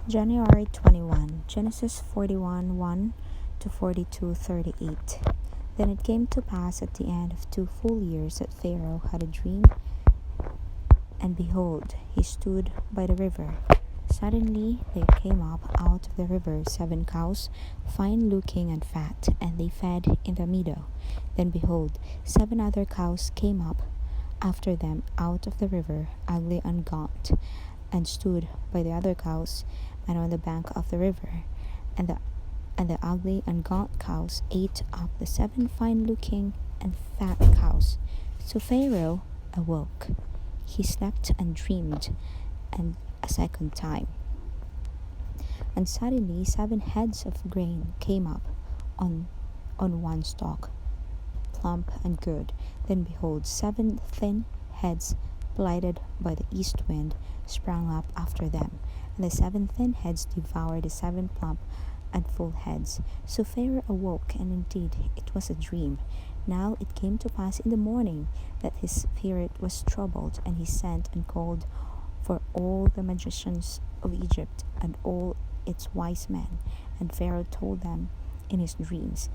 January 21, Genesis 41 1 to 42:38. Then it came to pass at the end of 2 full years that Pharaoh had a dream, and behold, he stood by the river. Suddenly there came up out of the river 7 cows, fine looking and fat, and they fed in the meadow. Then behold, 7 other cows came up after them out of the river, ugly and gaunt, and stood by the other cows, and on the bank of the river. And the ugly and gaunt cows ate up the 7 fine-looking and fat cows. So Pharaoh awoke. He slept and dreamed, and a second time. And suddenly 7 heads of grain came up on one stalk, plump and good. Then behold, 7 thin heads, blighted by the east wind, sprang up after them. And the 7 thin heads devoured the 7 plump and full heads. So Pharaoh awoke, and indeed it was a dream. Now it came to pass in the morning that his spirit was troubled, and he sent and called for all the magicians of Egypt and all its wise men. And Pharaoh told them in his dreams,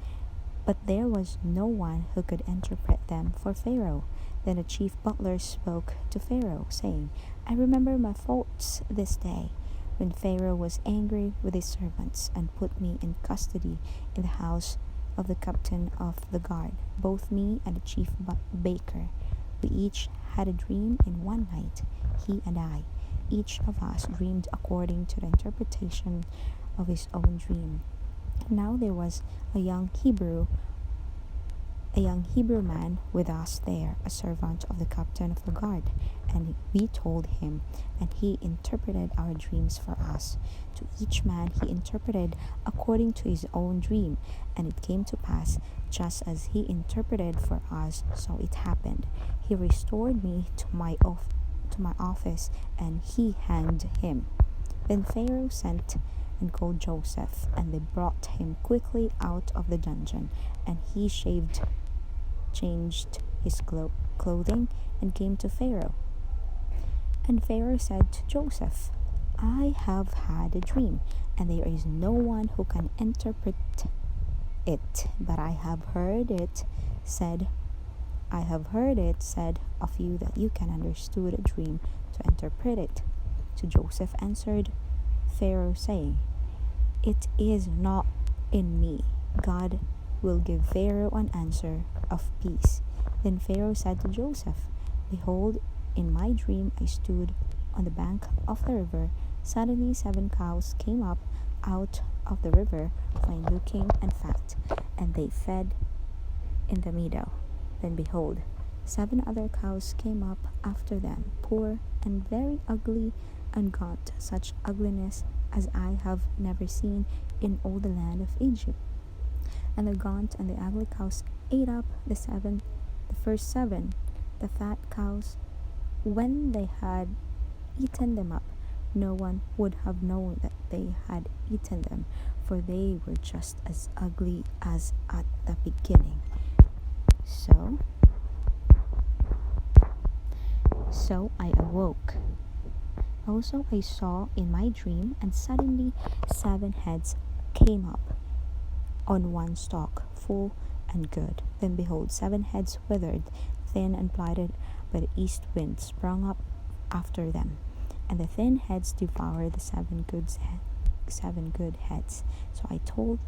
but there was no one who could interpret them for Pharaoh. Then the chief butler spoke to Pharaoh, saying, I remember my faults this day, when Pharaoh was angry with his servants, and put me in custody in the house of the captain of the guard, both me and the chief baker. We each had a dream in one night, he and I. Each of us dreamed according to the interpretation of his own dream. Now there was a young Hebrew man with us there, a servant of the captain of the guard, and we told him, and he interpreted our dreams for us. To each man he interpreted according to his own dream, and it came to pass just as he interpreted for us, so it happened. He restored me to my office, and he hanged him. Then Pharaoh sent and called Joseph, and they brought him quickly out of the dungeon, and he changed his clothing, and came to Pharaoh. And Pharaoh said to Joseph, I have had a dream, and there is no one who can interpret it, but I have heard it said of you that you can understand a dream to interpret it. So Joseph answered Pharaoh, saying, it is not in me. God will give Pharaoh an answer of peace. Then Pharaoh said to Joseph, behold, in my dream I stood on the bank of the river. Suddenly 7 cows came up out of the river, fine looking and fat, and they fed in the meadow. Then behold, 7 other cows came up after them, poor and very ugly and gaunt, such ugliness as I have never seen in all the land of Egypt. And the gaunt and the ugly cows ate up the first 7, the fat cows. When they had eaten them up, no one would have known that they had eaten them, for they were just as ugly as at the beginning. So I awoke. Also I saw in my dream, and suddenly 7 heads came up on one stalk, full and good. Then behold, 7 heads withered, thin and blighted by the east wind, sprung up after them. And the thin heads devoured the 7 good heads. So I told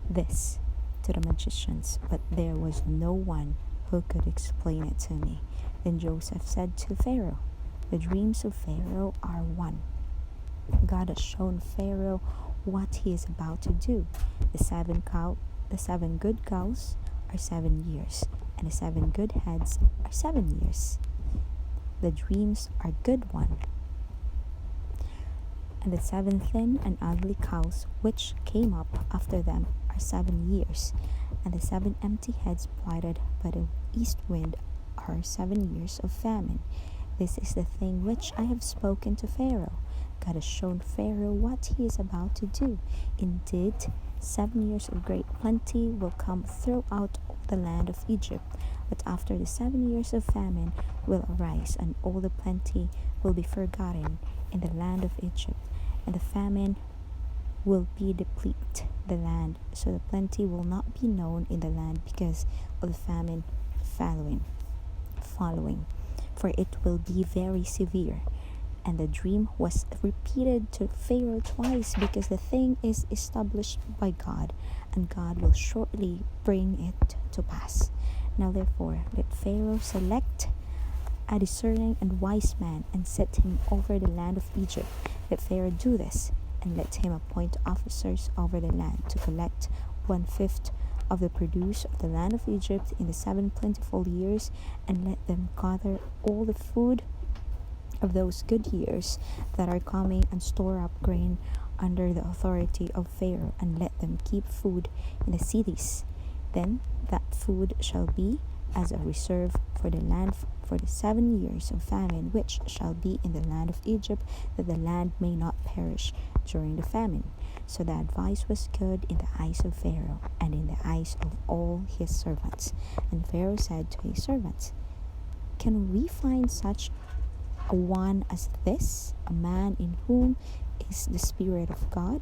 this to the magicians, but there was no one who could explain it to me. Then Joseph said to Pharaoh, the dreams of Pharaoh are one. God has shown Pharaoh what he is about to do. The 7 good cows are 7 years, and the 7 good heads are 7 years. The dreams are good one. And the 7 thin and ugly cows which came up after them are 7 years, and the 7 empty heads blighted by the east wind are 7 years of famine. This is the thing which I have spoken to Pharaoh. God has shown Pharaoh what he is about to do. Indeed, 7 years of great plenty will come throughout the land of Egypt. But after the 7 years of famine will arise, and all the plenty will be forgotten in the land of Egypt, and the famine will be deplete the land, so the plenty will not be known in the land because of the famine following, for it will be very severe. And the dream was repeated to Pharaoh twice because the thing is established by God, and God will shortly bring it to pass. Now therefore let Pharaoh select a discerning and wise man and set him over the land of Egypt. Let Pharaoh do this, and let him appoint officers over the land to collect 1/5 of the produce of the land of Egypt in the 7 plentiful years, and let them gather all the food of those good years that are coming, and store up grain under the authority of Pharaoh, and let them keep food in the cities. Then that food shall be as a reserve for the land for the 7 years of famine which shall be in the land of Egypt, that the land may not perish during the famine. So the advice was good in the eyes of Pharaoh and in the eyes of all his servants. And Pharaoh said to his servants, "Can we find such a one as this, a man in whom is the Spirit of God?"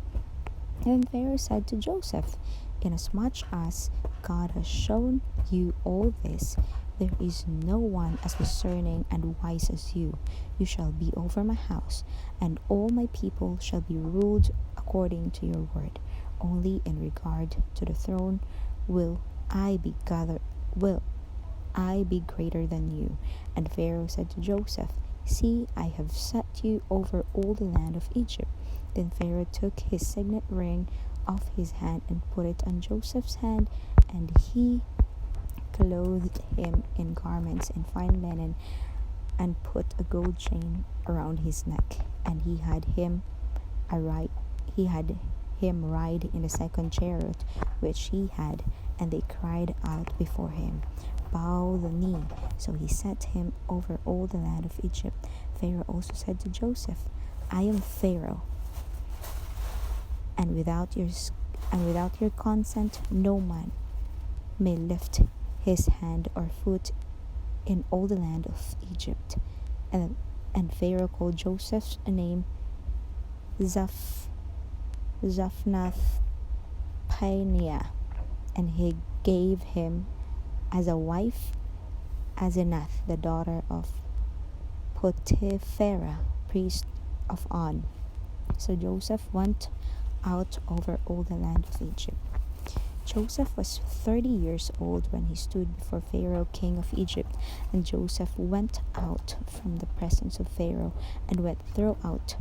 And Pharaoh said to Joseph, "Inasmuch as God has shown you all this, there is no one as discerning and wise as you. You shall be over my house, and all my people shall be ruled according to your word. Only in regard to the throne will I be greater than you." And Pharaoh said to Joseph, "See, I have set you over all the land of Egypt." Then Pharaoh took his signet ring off his hand and put it on Joseph's hand, and he clothed him in garments and fine linen, and put a gold chain around his neck. And he had him ride in the second chariot which he had, and they cried out before him, "Bow the knee." So he set him over all the land of Egypt. Pharaoh also said to Joseph, "I am Pharaoh, and without your consent no man may lift his hand or foot in all the land of Egypt." And Pharaoh called Joseph's name Zaphnath Paneah, and he gave him as a wife Asenath, the daughter of Potiphera, priest of On. So Joseph went out over all the land of Egypt. Joseph was 30 years old when he stood before Pharaoh, king of Egypt. And Joseph went out from the presence of Pharaoh and went throughout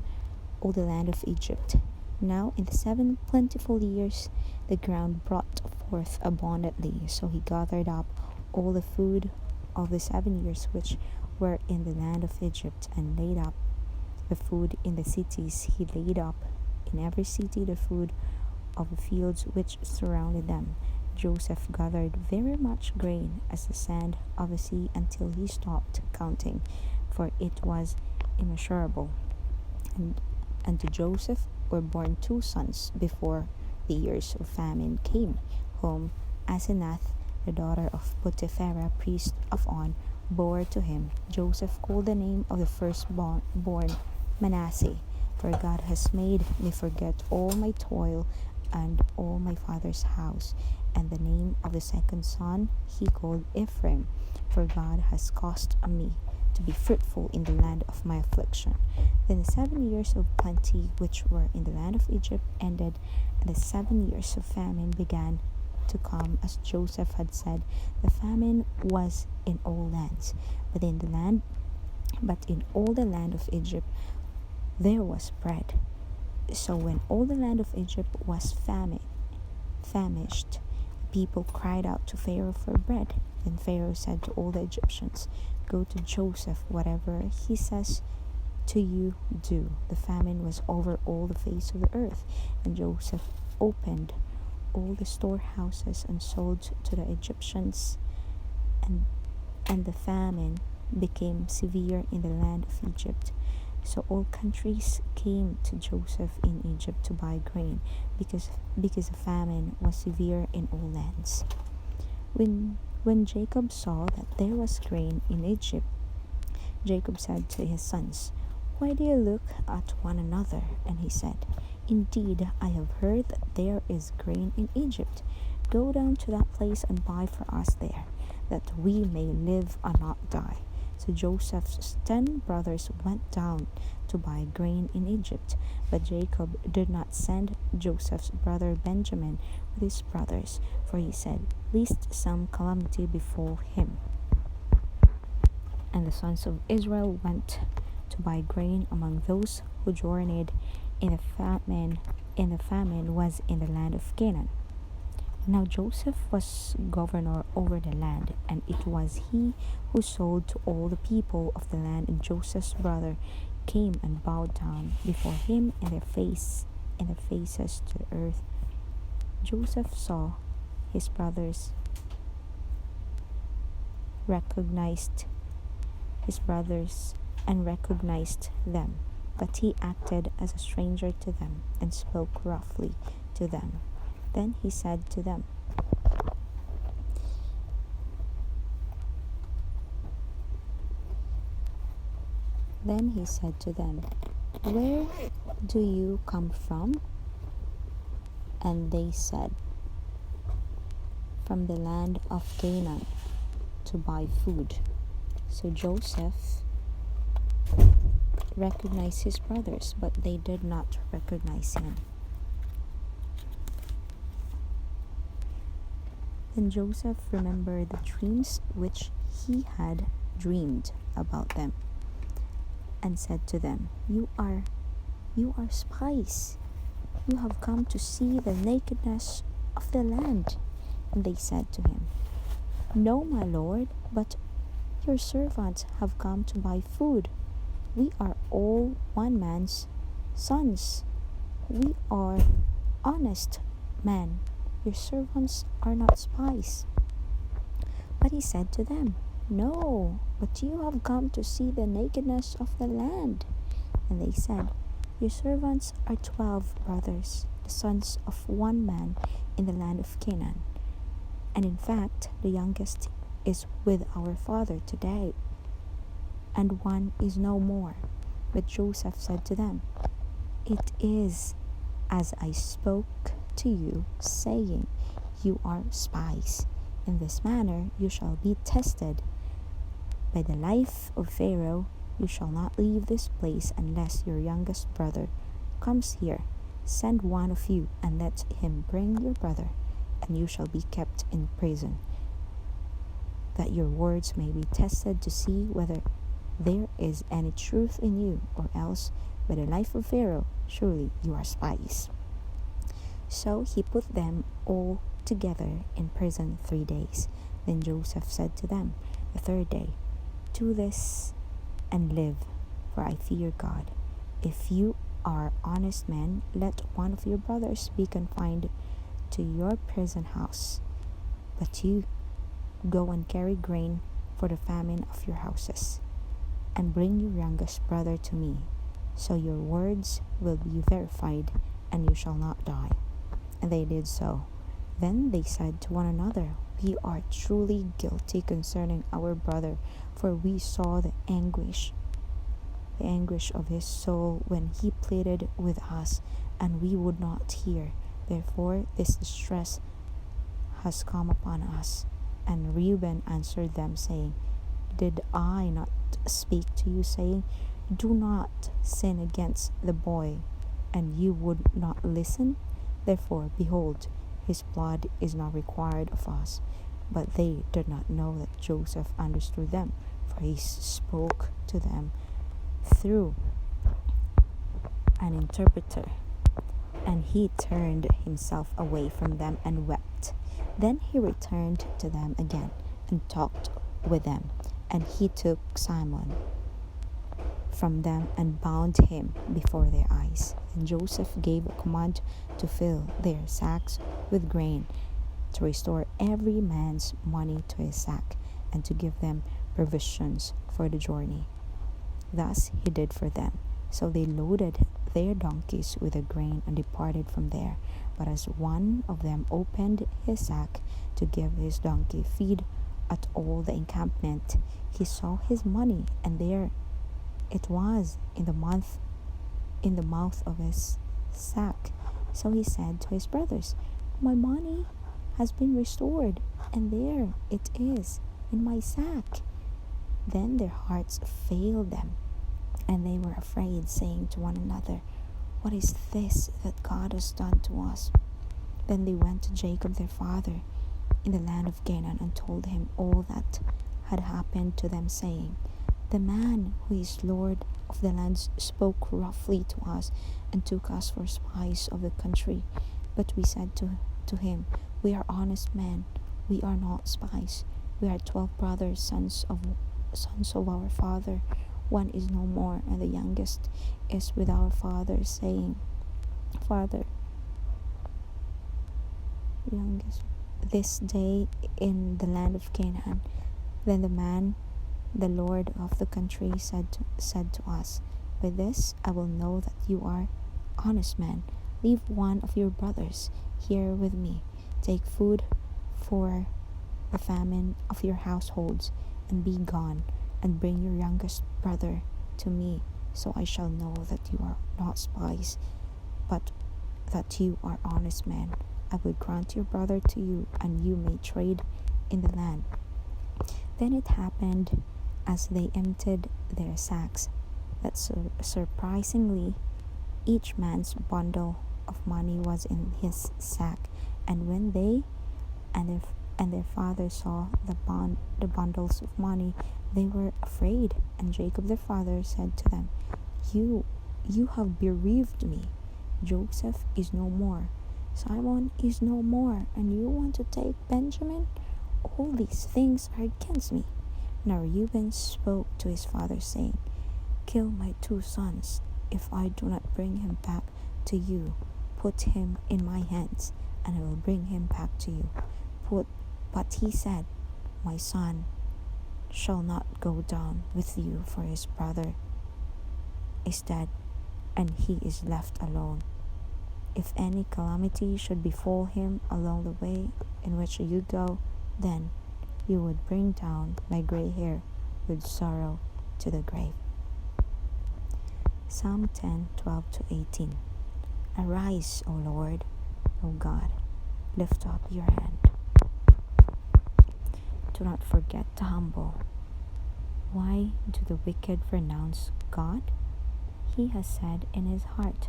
all the land of Egypt. Now in the 7 plentiful years the ground brought forth abundantly. So he gathered up all the food of the 7 years which were in the land of Egypt, and laid up the food in the cities. He laid up in every city the food of the fields which surrounded them. Joseph gathered very much grain as the sand of the sea, until he stopped counting, for it was immeasurable. And to Joseph were born 2 sons before the years of famine came, whom Asenath, the daughter of Potiphera, priest of On, bore to him. Joseph called the name of the firstborn Manasseh, for God has made me forget all my toil and all my father's house. And the name of the second son he called Ephraim, for God has caused me to be fruitful in the land of my affliction. Then the 7 years of plenty which were in the land of Egypt ended, and the 7 years of famine began to come, as Joseph had said. The famine was in all lands, but in all the land of Egypt there was bread. So when all the land of Egypt was famished, people cried out to Pharaoh for bread. Then Pharaoh said to all the Egyptians, "Go to Joseph, whatever he says to you, do." The famine was over all the face of the earth, and Joseph opened all the storehouses and sold to the Egyptians, and the famine became severe in the land of Egypt. So all countries came to Joseph in Egypt to buy grain, because the famine was severe in all lands. When Jacob saw that there was grain in Egypt, Jacob said to his sons, Why do you look at one another? And he said, Indeed, I have heard that there is grain in Egypt. Go down to that place and buy for us there, that we may live and not die. So Joseph's 10 brothers went down to buy grain in Egypt. But Jacob did not send Joseph's brother Benjamin with his brothers, for he said, Lest some calamity befall him. And the sons of Israel went to buy grain among those who journeyed in the famine was in the land of Canaan. Now Joseph was governor over the land, and it was he who sold to all the people of the land. And Joseph's brother came and bowed down before him in their faces to the earth. Joseph saw his brothers, and recognized them, but he acted as a stranger to them and spoke roughly to them. Then he said to them, Where do you come from? And they said, From the land of Canaan, to buy food. So Joseph recognized his brothers, but they did not recognize him. Then Joseph remembered the dreams which he had dreamed about them, and said to them, You are spies. You have come to see the nakedness of the land. And they said to him, No, my lord, but your servants have come to buy food. We are all one man's sons. We are honest men. Your servants are not spies. But he said to them, No, but you have come to see the nakedness of the land. And they said, Your servants are 12 brothers, the sons of one man in the land of Canaan. And in fact, the youngest is with our father today, and one is no more. But Joseph said to them, It is as I spoke to you, saying, You are spies. In this manner you shall be tested. By the life of Pharaoh, you shall not leave this place unless your youngest brother comes here. Send one of you, and let him bring your brother, and you shall be kept in prison, that your words may be tested to see whether there is any truth in you, or else by the life of Pharaoh, surely you are spies. So he put them all together in prison 3 days. Then Joseph said to them the third day, Do this and live, for I fear God. If you are honest men, let one of your brothers be confined to your prison house, but you go and carry grain for the famine of your houses, and bring your youngest brother to me, so your words will be verified, and you shall not die. And they did so. Then they said to one another, We are truly guilty concerning our brother, for we saw the anguish of his soul when he pleaded with us, and we would not hear. Therefore this distress has come upon us. And Reuben answered them, saying, Did I not speak to you, saying, Do not sin against the boy, and you would not listen? Therefore, behold, his blood is not required of us. But they did not know that Joseph understood them, for he spoke to them through an interpreter. And he turned himself away from them and wept. Then he returned to them again and talked with them. And he took Simon from them and bound him before their eyes. And Joseph gave a command to fill their sacks with grain, to restore every man's money to his sack, and to give them provisions for the journey. Thus he did for them. So they loaded their donkeys with the grain and departed from there. But as one of them opened his sack to give his donkey feed at all the encampment, he saw his money, and there it was in the mouth of his sack. So he said to his brothers, "My money has been restored, and there it is in my sack." Then their hearts failed them, and they were afraid, saying to one another, "What is this that God has done to us?" Then they went to Jacob their father in the land of Canaan and told him all that had happened to them, saying, "The man who is Lord of the land spoke roughly to us and took us for spies of the country. But we said to him, 'We are honest men, we are not spies. We are 12 brothers, sons of our father. One is no more, and the youngest is with our father, saying, Father, youngest, this day in the land of Canaan.' Then the Lord of the country, said to us, 'By this I will know that you are honest men. Leave one of your brothers here with me. Take food for the famine of your households, and be gone, and bring your youngest brother to me, so I shall know that you are not spies, but that you are honest men. I will grant your brother to you, and you may trade in the land.' Then it happened, as they emptied their sacks, that surprisingly each man's bundle of money was in his sack. And when they and their father saw the bundles of money, they were afraid. And Jacob their father said to them, You have bereaved me. Joseph is no more, Simon is no more, and you want to take Benjamin? All these things are against me." Now Reuben spoke to his father, saying, "Kill my 2 sons, if I do not bring him back to you. Put him in my hands, and I will bring him back to you." But he said, "My son shall not go down with you, for his brother is dead, and he is left alone. If any calamity should befall him along the way in which you go, then you would bring down my gray hair with sorrow to the grave." Psalm 10:12-18. Arise, O Lord, O God, lift up your hand. Do not forget the humble. Why do the wicked renounce God? He has said in his heart,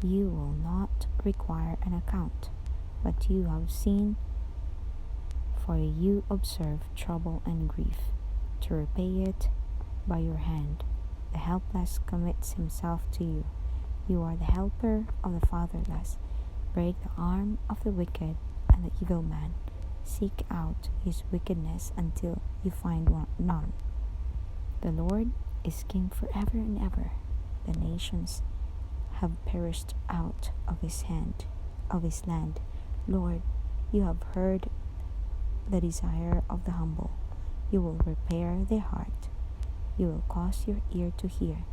"You will not require an account," but you have seen, for you observe trouble and grief, to repay it by your hand. The helpless commits himself to you. You are the helper of the fatherless. Break the arm of the wicked and the evil man. Seek out his wickedness until you find none. The Lord is king forever and ever. The nations have perished out of his land. Lord, you have heard the desire of the humble. You will repair their heart. You will cause your ear to hear,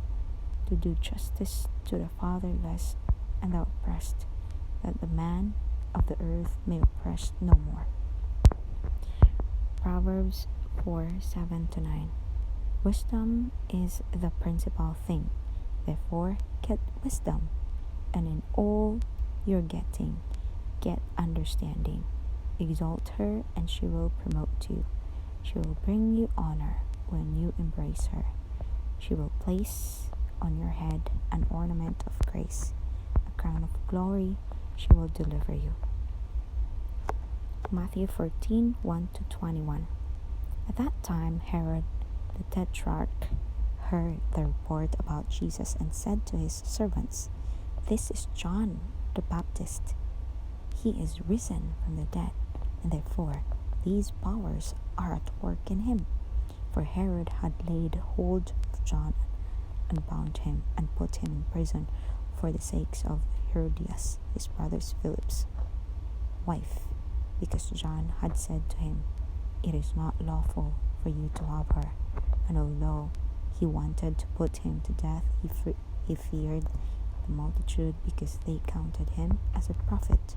to do justice to the fatherless and the oppressed, that the man of the earth may oppress no more. Proverbs 4:7-9. Wisdom is the principal thing. Therefore, get wisdom, and in all your getting, get understanding. Exalt her, and she will promote you. She will bring you honor when you embrace her. She will place on your head an ornament of grace. A crown of glory she will deliver you. Matthew 14:1-21. At that time, Herod the Tetrarch heard the report about Jesus and said to his servants, "This is John the Baptist. He is risen from the dead, and therefore these powers are at work in him." For Herod had laid hold of John and bound him and put him in prison for the sakes of Herodias, his brother Philip's wife, because John had said to him, "It is not lawful for you to have her." And although he wanted to put him to death, he feared the multitude, because they counted him as a prophet.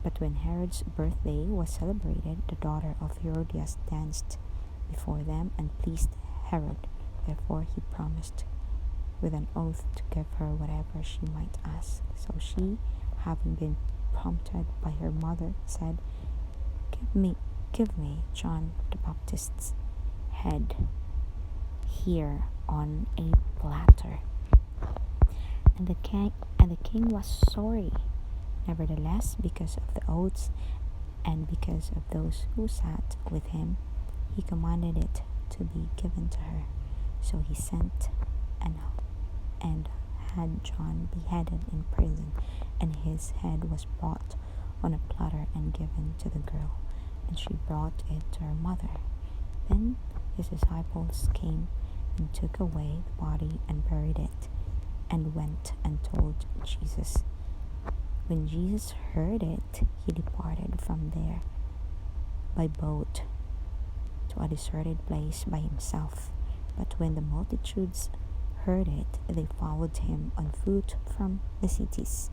But when Herod's birthday was celebrated, the daughter of Herodias danced before them and pleased Herod. Therefore he promised with an oath to give her whatever she might ask. So she, having been prompted by her mother, said, Give me John the Baptist's head here on a platter. And the king was sorry. Nevertheless, because of the oaths and because of those who sat with him, he commanded it to be given to her. So he sent and had John beheaded in prison, and his head was brought on a platter and given to the girl, and she brought it to her mother. Then his disciples came and took away the body and buried it, and went and told Jesus. When Jesus heard it, he departed from there by boat to a deserted place by himself. But when the multitudes heard it, they followed him on foot from the cities.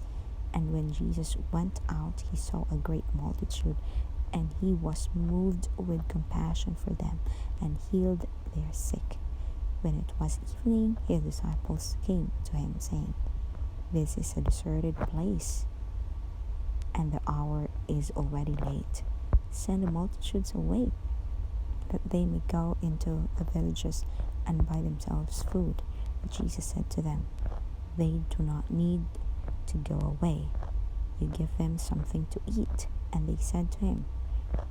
And when Jesus went out, he saw a great multitude, and he was moved with compassion for them, and healed their sick. When it was evening, his disciples came to him, saying, This is a deserted place, and the hour is already late. Send the multitudes away, that they may go into the villages and buy themselves food. But Jesus said to them, They do not need to go away. You give them something to eat. And they said to him,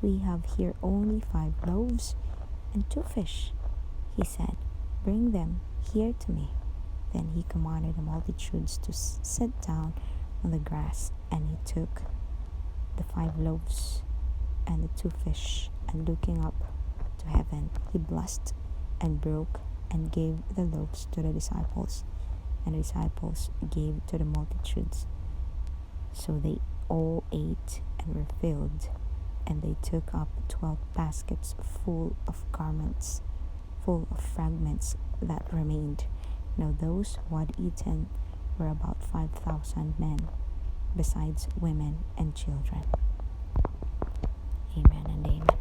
We have here only 5 loaves and 2 fish. He said, Bring them here to me. Then he commanded the multitudes to sit down on the grass, and he took the 5 loaves and the 2 fish, and looking up to heaven, he blessed and broke and gave the loaves to the disciples, and the disciples gave to the multitudes. So they all ate and were filled, and they took up 12 baskets full of fragments that remained. Now those who had eaten were about 5,000 men, besides women and children. Amen and amen.